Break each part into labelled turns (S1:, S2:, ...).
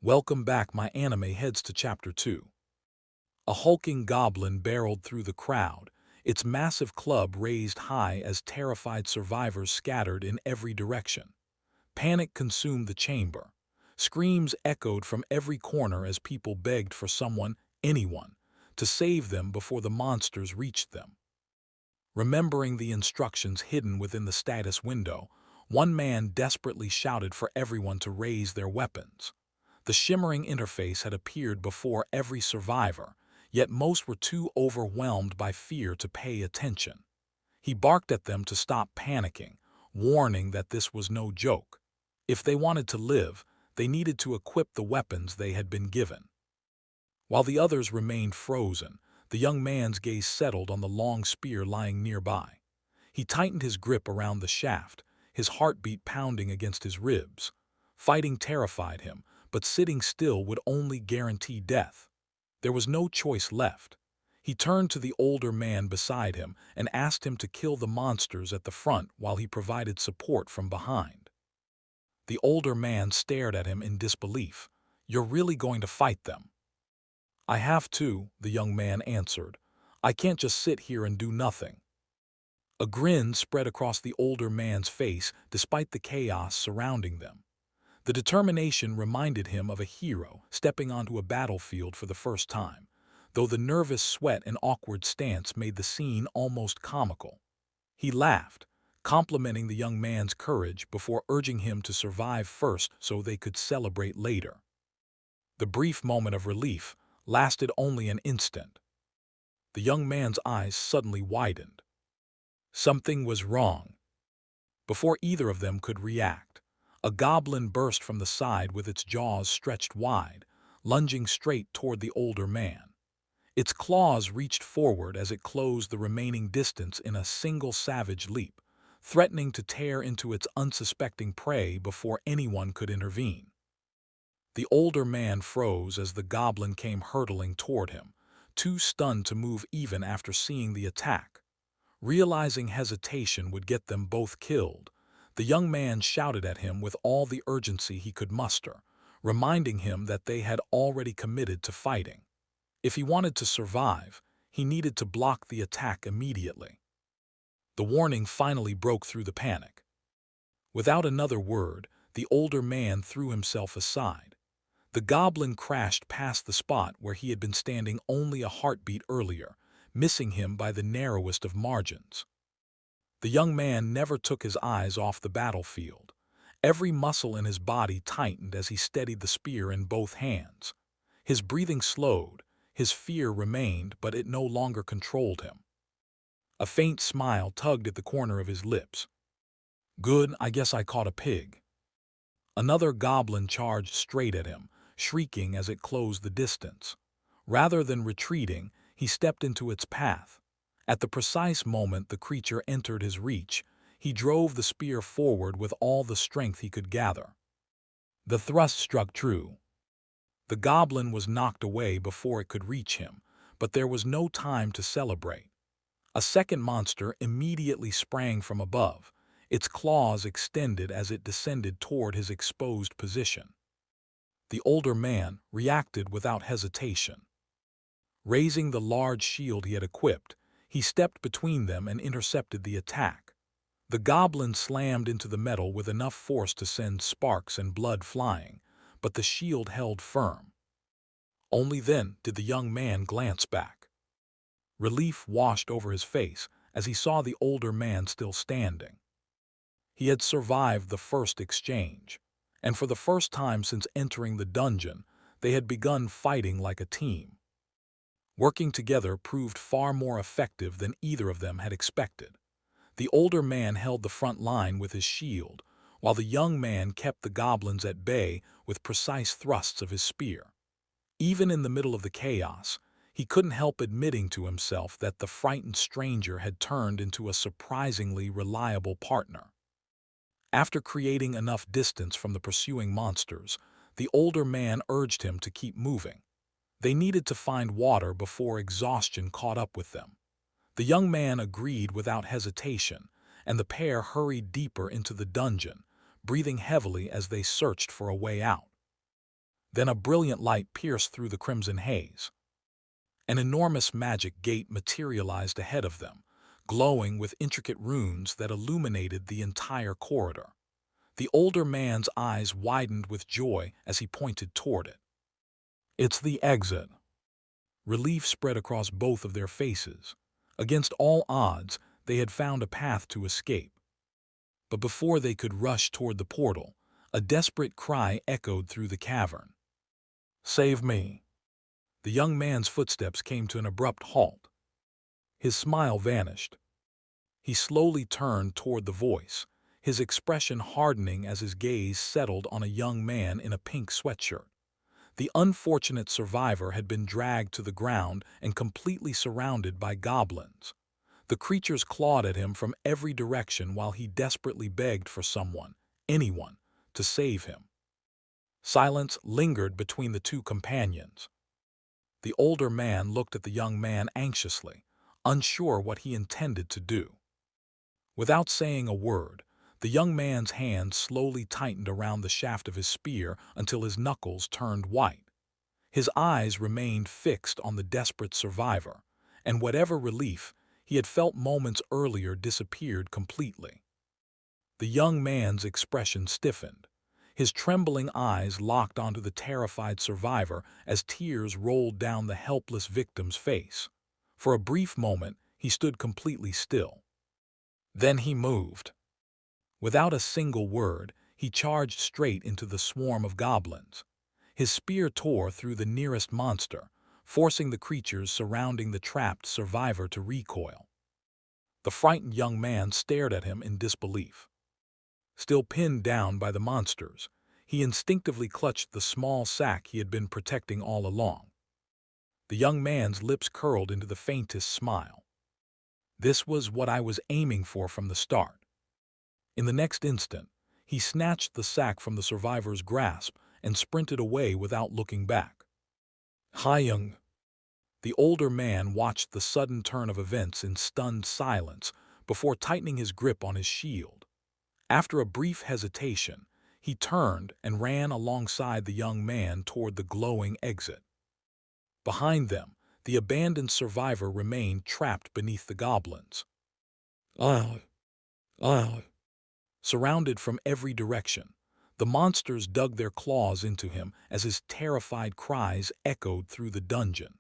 S1: Welcome back, my anime heads to Chapter 2. A hulking goblin barreled through the crowd, its massive club raised high as terrified survivors scattered in every direction. Panic consumed the chamber. Screams echoed from every corner as people begged for someone, anyone, to save them before the monsters reached them. Remembering the instructions hidden within the status window, one man desperately shouted for everyone to raise their weapons. The shimmering interface had appeared before every survivor, yet most were too overwhelmed by fear to pay attention. He barked at them to stop panicking, warning that this was no joke. If they wanted to live, they needed to equip the weapons they had been given. While the others remained frozen, the young man's gaze settled on the long spear lying nearby. He tightened his grip around the shaft, his heartbeat pounding against his ribs. Fighting terrified him, but sitting still would only guarantee death. There was no choice left. He turned to the older man beside him and asked him to kill the monsters at the front while he provided support from behind. The older man stared at him in disbelief. "You're really going to fight them?" "I have to," the young man answered. "I can't just sit here and do nothing." A grin spread across the older man's face despite the chaos surrounding them. The determination reminded him of a hero stepping onto a battlefield for the first time, though the nervous sweat and awkward stance made the scene almost comical. He laughed, complimenting the young man's courage before urging him to survive first so they could celebrate later. The brief moment of relief lasted only an instant. The young man's eyes suddenly widened. Something was wrong. Before either of them could react, a goblin burst from the side with its jaws stretched wide, lunging straight toward the older man. Its claws reached forward as it closed the remaining distance in a single savage leap, threatening to tear into its unsuspecting prey before anyone could intervene. The older man froze as the goblin came hurtling toward him, too stunned to move even after seeing the attack. Realizing hesitation would get them both killed, the young man shouted at him with all the urgency he could muster, reminding him that they had already committed to fighting. If he wanted to survive, he needed to block the attack immediately. The warning finally broke through the panic. Without another word, the older man threw himself aside. The goblin crashed past the spot where he had been standing only a heartbeat earlier, missing him by the narrowest of margins. The young man never took his eyes off the battlefield. Every muscle in his body tightened as he steadied the spear in both hands. His breathing slowed, his fear remained, but it no longer controlled him. A faint smile tugged at the corner of his lips. "Good, I guess I caught a pig." Another goblin charged straight at him, shrieking as it closed the distance. Rather than retreating, he stepped into its path. At the precise moment the creature entered his reach, he drove the spear forward with all the strength he could gather. The thrust struck true. The goblin was knocked away before it could reach him, but there was no time to celebrate. A second monster immediately sprang from above, its claws extended as it descended toward his exposed position. The older man reacted without hesitation. Raising the large shield he had equipped, he stepped between them and intercepted the attack. The goblin slammed into the metal with enough force to send sparks and blood flying, but the shield held firm. Only then did the young man glance back. Relief washed over his face as he saw the older man still standing. He had survived the first exchange, and for the first time since entering the dungeon, they had begun fighting like a team. Working together proved far more effective than either of them had expected. The older man held the front line with his shield, while the young man kept the goblins at bay with precise thrusts of his spear. Even in the middle of the chaos, he couldn't help admitting to himself that the frightened stranger had turned into a surprisingly reliable partner. After creating enough distance from the pursuing monsters, the older man urged him to keep moving. They needed to find water before exhaustion caught up with them. The young man agreed without hesitation, and the pair hurried deeper into the dungeon, breathing heavily as they searched for a way out. Then a brilliant light pierced through the crimson haze. An enormous magic gate materialized ahead of them, glowing with intricate runes that illuminated the entire corridor. The older man's eyes widened with joy as he pointed toward it. "It's the exit." Relief spread across both of their faces. Against all odds, they had found a path to escape. But before they could rush toward the portal, a desperate cry echoed through the cavern. "Save me!" The young man's footsteps came to an abrupt halt. His smile vanished. He slowly turned toward the voice, his expression hardening as his gaze settled on a young man in a pink sweatshirt. The unfortunate survivor had been dragged to the ground and completely surrounded by goblins. The creatures clawed at him from every direction while he desperately begged for someone, anyone, to save him. Silence lingered between the two companions. The older man looked at the young man anxiously, unsure what he intended to do. Without saying a word, the young man's hand slowly tightened around the shaft of his spear until his knuckles turned white. His eyes remained fixed on the desperate survivor, and whatever relief he had felt moments earlier disappeared completely. The young man's expression stiffened. His trembling eyes locked onto the terrified survivor as tears rolled down the helpless victim's face. For a brief moment, he stood completely still. Then he moved. Without a single word, he charged straight into the swarm of goblins. His spear tore through the nearest monster, forcing the creatures surrounding the trapped survivor to recoil. The frightened young man stared at him in disbelief. Still pinned down by the monsters, he instinctively clutched the small sack he had been protecting all along. The young man's lips curled into the faintest smile. This was what I was aiming for from the start. In the next instant, he snatched the sack from the survivor's grasp and sprinted away without looking back. Hyung. The older man watched the sudden turn of events in stunned silence before tightening his grip on his shield. After a brief hesitation, he turned and ran alongside the young man toward the glowing exit. Behind them, the abandoned survivor remained trapped beneath the goblins. Ah! Ah! Surrounded from every direction, the monsters dug their claws into him as his terrified cries echoed through the dungeon.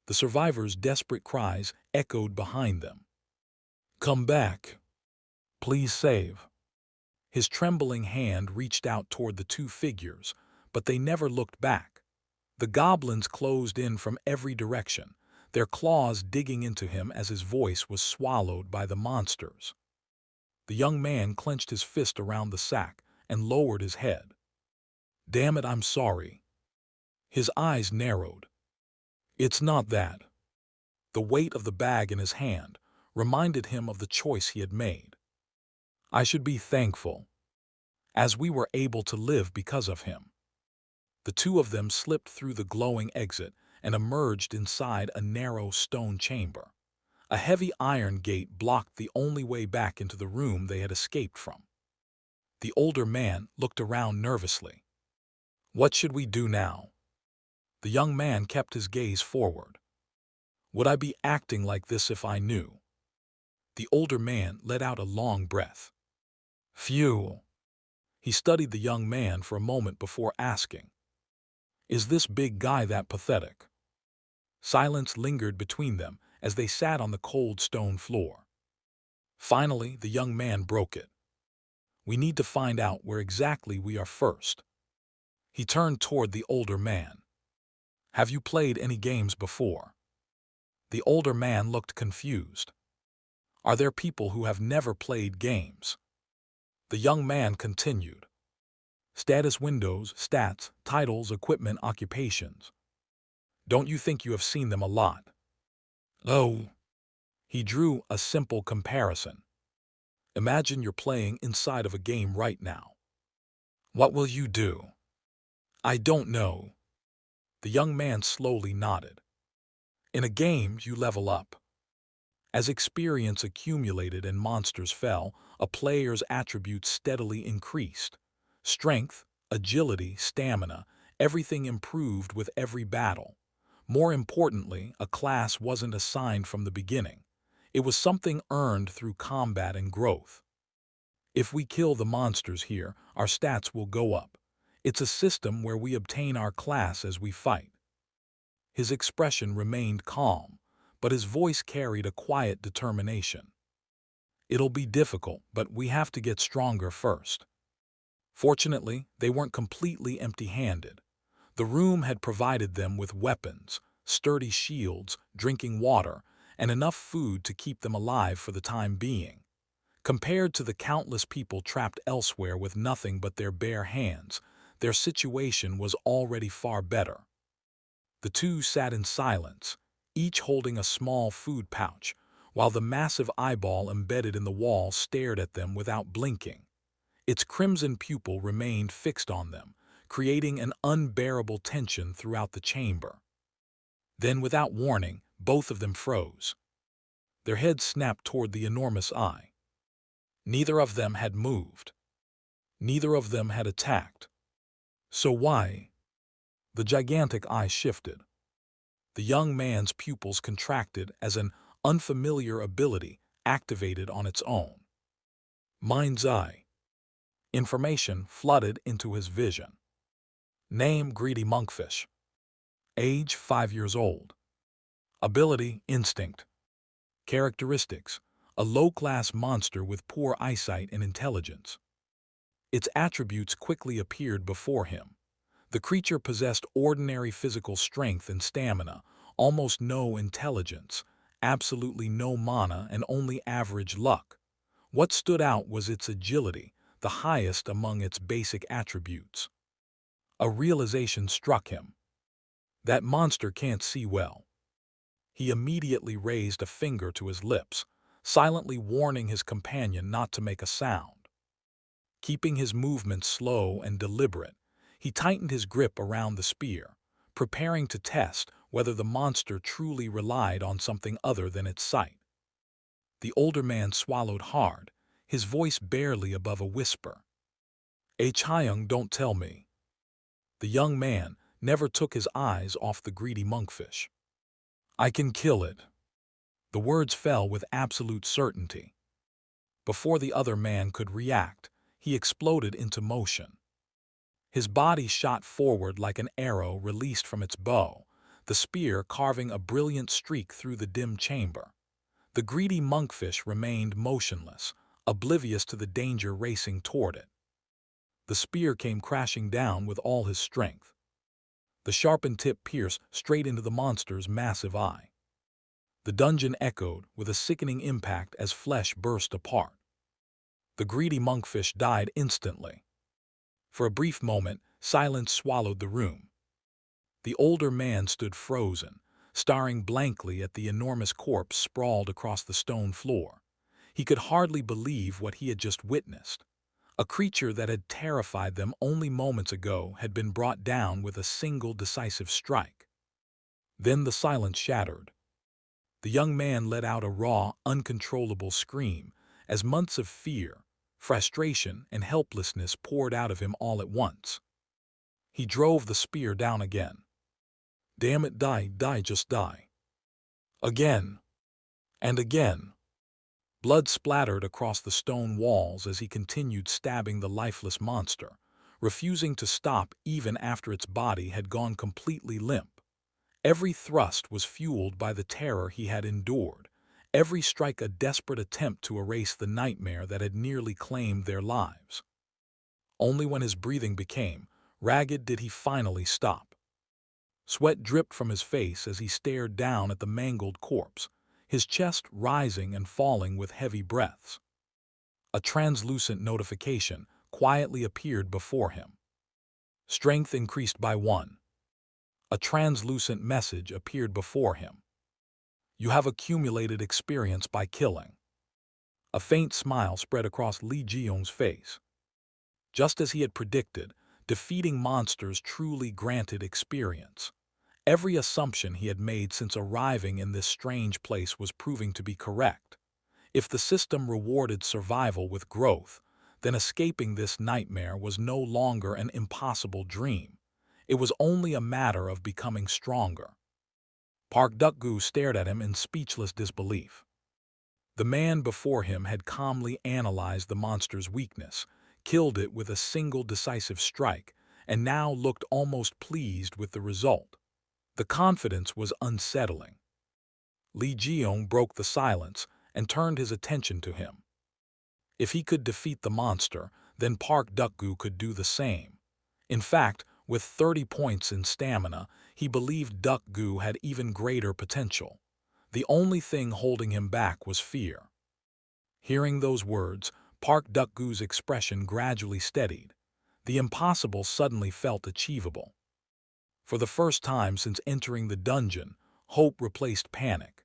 S1: The survivors' desperate cries echoed behind them. "Come back! Please save!" His trembling hand reached out toward the two figures, but they never looked back. The goblins closed in from every direction, their claws digging into him as his voice was swallowed by the monsters. The young man clenched his fist around the sack and lowered his head. "Damn it, I'm sorry." His eyes narrowed. "It's not that." The weight of the bag in his hand reminded him of the choice he had made. "I should be thankful, as we were able to live because of him." The two of them slipped through the glowing exit and emerged inside a narrow stone chamber. A heavy iron gate blocked the only way back into the room they had escaped from. The older man looked around nervously. "What should we do now?" The young man kept his gaze forward. "Would I be acting like this if I knew?" The older man let out a long breath. "Phew." He studied the young man for a moment before asking, "Is this big guy that pathetic?" Silence lingered between them as they sat on the cold stone floor. Finally, the young man broke it. "We need to find out where exactly we are first." He turned toward the older man. "Have you played any games before?" The older man looked confused. "Are there people who have never played games?" The young man continued. "Status windows, stats, titles, equipment, occupations. Don't you think you have seen them a lot?" "Oh." He drew a simple comparison. "Imagine you're playing inside of a game right now. What will you do?" "I don't know." The young man slowly nodded. "In a game, you level up. As experience accumulated and monsters fell, a player's attributes steadily increased. Strength, agility, stamina, Everything improved with every battle. More importantly, a class wasn't assigned from the beginning. It was something earned through combat and growth. If we kill the monsters here, our stats will go up. It's a system where we obtain our class as we fight. His expression remained calm, but his voice carried a quiet determination. It'll be difficult, but we have to get stronger first. Fortunately, they weren't completely empty-handed. The room had provided them with weapons, sturdy shields, drinking water, and enough food to keep them alive for the time being. Compared to the countless people trapped elsewhere with nothing but their bare hands, their situation was already far better. The two sat in silence, each holding a small food pouch, while the massive eyeball embedded in the wall stared at them without blinking. Its crimson pupil remained fixed on them, creating an unbearable tension throughout the chamber. Then, without warning, both of them froze. Their heads snapped toward the enormous eye. Neither of them had moved. Neither of them had attacked. So why? The gigantic eye shifted. The young man's pupils contracted as an unfamiliar ability activated on its own. Mind's eye. Information flooded into his vision. Name: Greedy Monkfish. Age: 5 years old. Ability: Instinct. Characteristics: a low-class monster with poor eyesight and intelligence. Its attributes quickly appeared before him. The creature possessed ordinary physical strength and stamina, almost no intelligence, absolutely no mana, and only average luck. What stood out was its agility, the highest among its basic attributes. A realization struck him. That monster can't see well. He immediately raised a finger to his lips, silently warning his companion not to make a sound. Keeping his movements slow and deliberate, he tightened his grip around the spear, preparing to test whether the monster truly relied on something other than its sight. The older man swallowed hard, his voice barely above a whisper. Chaeyoung, don't tell me. The young man never took his eyes off the greedy monkfish. I can kill it. The words fell with absolute certainty. Before the other man could react, he exploded into motion. His body shot forward like an arrow released from its bow, the spear carving a brilliant streak through the dim chamber. The greedy monkfish remained motionless, oblivious to the danger racing toward it. The spear came crashing down with all his strength. The sharpened tip pierced straight into the monster's massive eye. The dungeon echoed with a sickening impact as flesh burst apart. The greedy monkfish died instantly. For a brief moment, silence swallowed the room. The older man stood frozen, staring blankly at the enormous corpse sprawled across the stone floor. He could hardly believe what he had just witnessed. A creature that had terrified them only moments ago had been brought down with a single decisive strike. Then the silence shattered. The young man let out a raw, uncontrollable scream as months of fear, frustration, and helplessness poured out of him all at once. He drove the spear down again. Damn it, die, just die. Again. And again. Blood splattered across the stone walls as he continued stabbing the lifeless monster, refusing to stop even after its body had gone completely limp. Every thrust was fueled by the terror he had endured, every strike a desperate attempt to erase the nightmare that had nearly claimed their lives. Only when his breathing became ragged did he finally stop. Sweat dripped from his face as he stared down at the mangled corpse, his chest rising and falling with heavy breaths. A translucent notification quietly appeared before him. Strength increased by 1. A translucent message appeared before him. You have accumulated experience by killing. A faint smile spread across Li Jiyoung's face. Just as he had predicted, defeating monsters truly granted experience. Every assumption he had made since arriving in this strange place was proving to be correct. If the system rewarded survival with growth, then escaping this nightmare was no longer an impossible dream. It was only a matter of becoming stronger. Park Duk-gu stared at him in speechless disbelief. The man before him had calmly analyzed the monster's weakness, killed it with a single decisive strike, and now looked almost pleased with the result. The confidence was unsettling. Li Jiong broke the silence and turned his attention to him. If he could defeat the monster, then Park Duk-gu could do the same. In fact, with 30 points in stamina, he believed Duk-gu had even greater potential. The only thing holding him back was fear. Hearing those words, Park Duk-gu's expression gradually steadied. The impossible suddenly felt achievable. For the first time since entering the dungeon, hope replaced panic.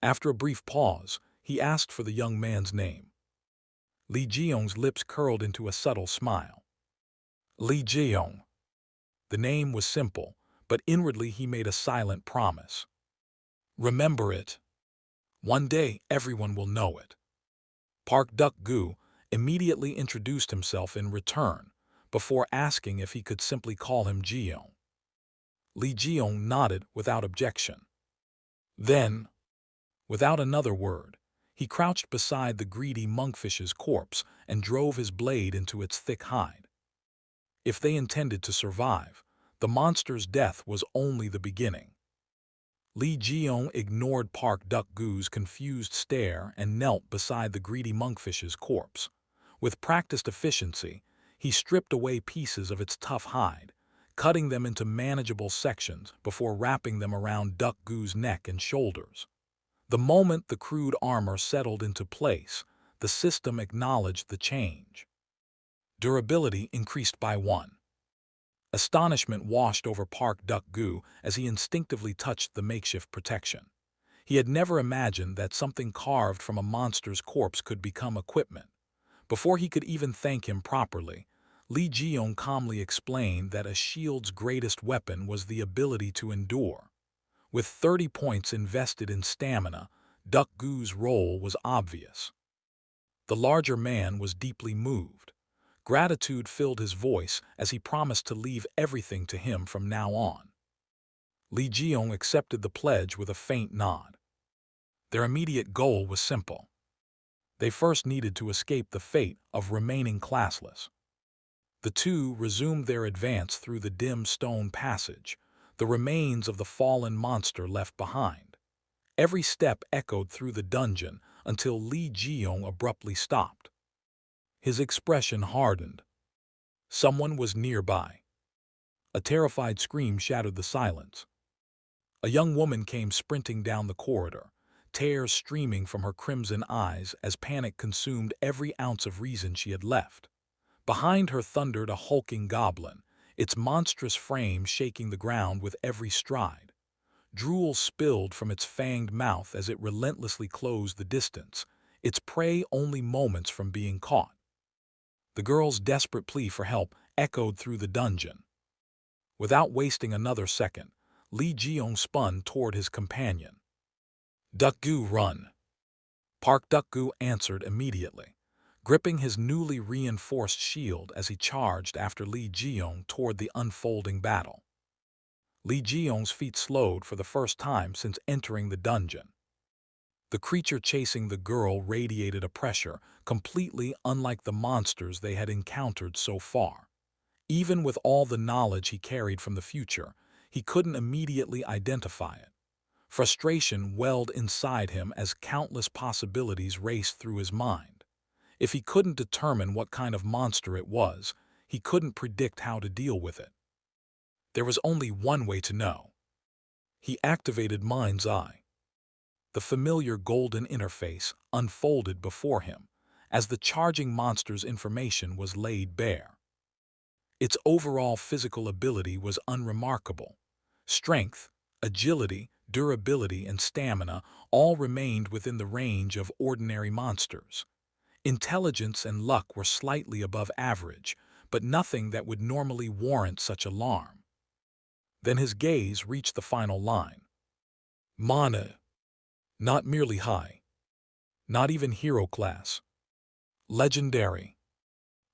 S1: After a brief pause, he asked for the young man's name. Li Jiong's lips curled into a subtle smile. Li Jiong. The name was simple, but inwardly he made a silent promise. Remember it. One day everyone will know it. Park Duk-gu immediately introduced himself in return, before asking if he could simply call him Jiong. Li Jiong nodded without objection. Then, without another word, he crouched beside the greedy monkfish's corpse and drove his blade into its thick hide. If they intended to survive, the monster's death was only the beginning. Li Jiong ignored Park Duk-gu's confused stare and knelt beside the greedy monkfish's corpse. With practiced efficiency, he stripped away pieces of its tough hide, cutting them into manageable sections before wrapping them around Duk-gu's neck and shoulders. The moment the crude armor settled into place, the system acknowledged the change. Durability increased by 1. Astonishment washed over Park Duk-gu as he instinctively touched the makeshift protection. He had never imagined that something carved from a monster's corpse could become equipment. Before he could even thank him properly, Li Jiong calmly explained that a shield's greatest weapon was the ability to endure. With 30 points invested in stamina, Duk-gu's role was obvious. The larger man was deeply moved. Gratitude filled his voice as he promised to leave everything to him from now on. Li Jiong accepted the pledge with a faint nod. Their immediate goal was simple. They first needed to escape the fate of remaining classless. The two resumed their advance through the dim stone passage, the remains of the fallen monster left behind. Every step echoed through the dungeon until Li Jiong abruptly stopped. His expression hardened. Someone was nearby. A terrified scream shattered the silence. A young woman came sprinting down the corridor, tears streaming from her crimson eyes as panic consumed every ounce of reason she had left. Behind her thundered a hulking goblin, its monstrous frame shaking the ground with every stride. Drool spilled from its fanged mouth as it relentlessly closed the distance, its prey only moments from being caught. The girl's desperate plea for help echoed through the dungeon. Without wasting another second, Li Jiong spun toward his companion. Duk-gu, run! Park Duk-gu answered immediately, gripping his newly reinforced shield as he charged after Li Jiong toward the unfolding battle. Li Jiong's feet slowed for the first time since entering the dungeon. The creature chasing the girl radiated a pressure completely unlike the monsters they had encountered so far. Even with all the knowledge he carried from the future, he couldn't immediately identify it. Frustration welled inside him as countless possibilities raced through his mind. If he couldn't determine what kind of monster it was, he couldn't predict how to deal with it. There was only one way to know. He activated Mind's Eye. The familiar golden interface unfolded before him as the charging monster's information was laid bare. Its overall physical ability was unremarkable. Strength, agility, durability, and stamina all remained within the range of ordinary monsters. Intelligence and luck were slightly above average, but nothing that would normally warrant such alarm. Then his gaze reached the final line. Mana. Not merely high. Not even hero class. Legendary.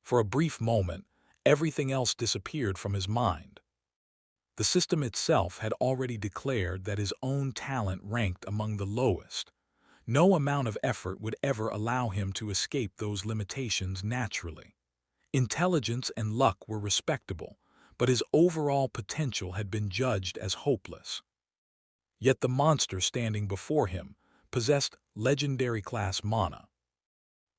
S1: For a brief moment, everything else disappeared from his mind. The system itself had already declared that his own talent ranked among the lowest. No amount of effort would ever allow him to escape those limitations naturally. Intelligence and luck were respectable, but his overall potential had been judged as hopeless. Yet the monster standing before him possessed legendary-class mana.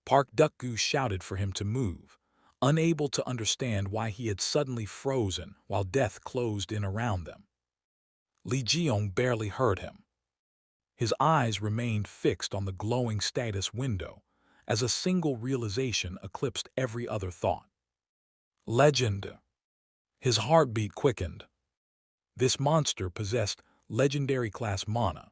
S1: Park Duk-gu shouted for him to move, unable to understand why he had suddenly frozen while death closed in around them. Li Jiong barely heard him. His eyes remained fixed on the glowing status window as a single realization eclipsed every other thought. Legend. His heartbeat quickened. This monster possessed legendary-class mana,